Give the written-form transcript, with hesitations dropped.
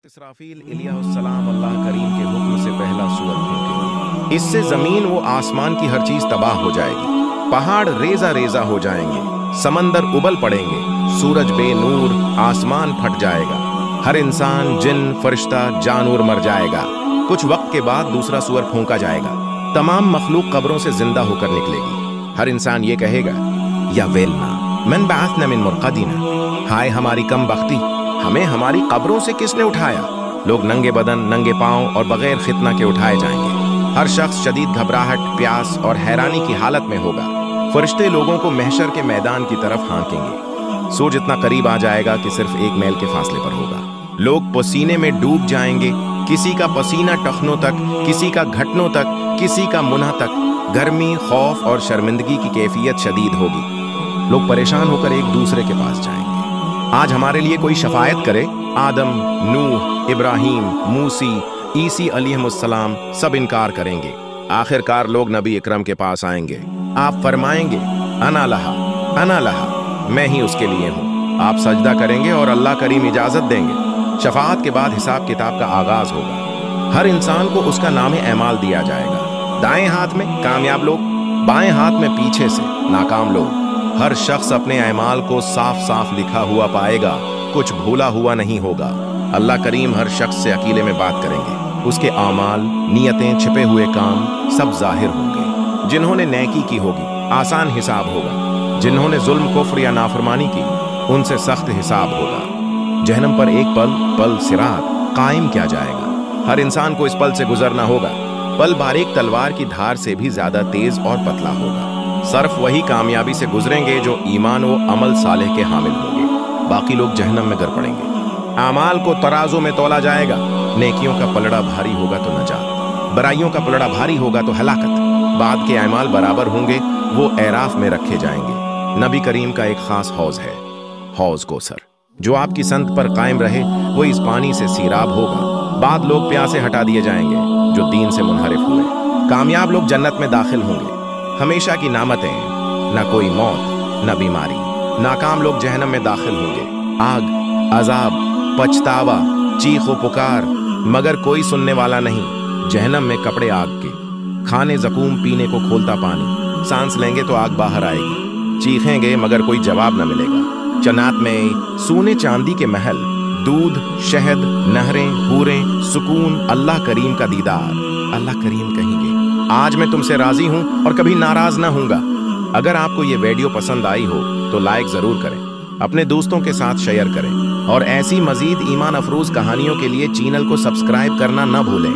इसराफील अलैहिस्सलाम अल्लाह करीम के हुक्म से पहला सूअर फूंकेंगे। इससे जमीन व आसमान की हर चीज तबाह हो जाएगी, पहाड़ रेजा रेजा हो जाएंगे, समंदर उबल पड़ेंगे, सूरज बेनूर, आसमान फट जाएगा, हर इंसान, जिन, फरिश्ता, जानवर मर जाएगा। कुछ वक्त के बाद दूसरा सूअर फूंका जाएगा, तमाम मखलूक कब्रों से जिंदा होकर निकलेगी। हर इंसान ये कहेगा, या वेलना मन बाअथना मिन मुरक़दिना, हाय हमारी कम बख्ती, हमें हमारी कब्रों से किसने उठाया। लोग नंगे बदन, नंगे पांव और बगैर खितना के उठाए जाएंगे। हर शख्स शदीद घबराहट, प्यास और हैरानी की हालत में होगा। फरिश्ते लोगों को महशर के मैदान की तरफ हाँकेंगे। सूरज इतना करीब आ जाएगा कि सिर्फ 1 मील के फासले पर होगा। लोग पसीने में डूब जाएंगे, किसी का पसीना टखनों तक, किसी का घुटनों तक, किसी का मुन्ना तक। गर्मी, खौफ और शर्मिंदगी की कैफियत शदीद होगी। लोग परेशान होकर एक दूसरे के पास जाएंगे। आज हमारे लिए कोई शफायत करे। आदम, नूह, इब्राहिम, मूसी, ईसी अलैहिस्सलाम सब इनकार करेंगे। आखिरकार लोग नबी इकरम के पास आएंगे। आप फरमाएंगे, अना लहा, मैं ही उसके लिए हूँ। आप सजदा करेंगे और अल्लाह करीम इजाजत देंगे। शफाअत के बाद हिसाब किताब का आगाज होगा। हर इंसान को उसका नाम एमाल दिया जाएगा। दाएं हाथ में कामयाब लोग, बाएं हाथ में पीछे से नाकाम लोग। हर शख्स अपने अमाल को साफ साफ लिखा हुआ पाएगा, कुछ भूला हुआ नहीं होगा। अल्लाह करीम हर शख्स से अकीले में बात करेंगे। उसके आमाल, नियतें, छिपे हुए काम सब जाहिर होंगे। जिन्होंने नेकी की होगी आसान हिसाब होगा, जिन्होंने जुल्म, कुफ्र या नाफरमानी की उनसे सख्त हिसाब होगा। जहन्नम पर एक पल सिरात कायम किया जाएगा। हर इंसान को इस पल से गुजरना होगा। पल बारीक तलवार की धार से भी ज्यादा तेज और पतला होगा। सिर्फ वही कामयाबी से गुजरेंगे जो ईमान व अमल सालेह के हामिल होंगे। बाकी लोग जहन्नम में गिर पड़ेंगे। आमाल को तराजू में तोला जाएगा। नेकियों का पलड़ा भारी होगा तो नजात, बुराइयों का पलड़ा भारी होगा तो हलाकत। बाद के अमाल बराबर होंगे, वो एराफ में रखे जाएंगे। नबी करीम का एक खास हौज है, हौज कोसर, जो आपकी संत पर कायम रहे वो इस पानी से सीराब होगा। बाद लोग प्यासे हटा दिए जाएंगे जो दीन से मुनहरिफ हुए। कामयाब लोग जन्नत में दाखिल होंगे। हमेशा की नामतें, न कोई मौत, न बीमारी। नाकाम लोग जहन्नम में दाखिल होंगे। आग, अजाब, पछतावा, चीखो पुकार, मगर कोई सुनने वाला नहीं। जहन्नम में कपड़े आग के, खाने जकूम, पीने को खोलता पानी। सांस लेंगे तो आग बाहर आएगी। चीखेंगे मगर कोई जवाब न मिलेगा। जन्नत में सोने चांदी के महल, दूध, शहद, नहरें, हूरें, सुकून, अल्लाह करीम का दीदार। अल्लाह करीम कहेंगे, आज मैं तुमसे राजी हूं और कभी नाराज ना हूंगा। अगर आपको ये वीडियो पसंद आई हो तो लाइक जरूर करें, अपने दोस्तों के साथ शेयर करें और ऐसी मजीद ईमान अफरोज कहानियों के लिए चैनल को सब्सक्राइब करना न भूलें।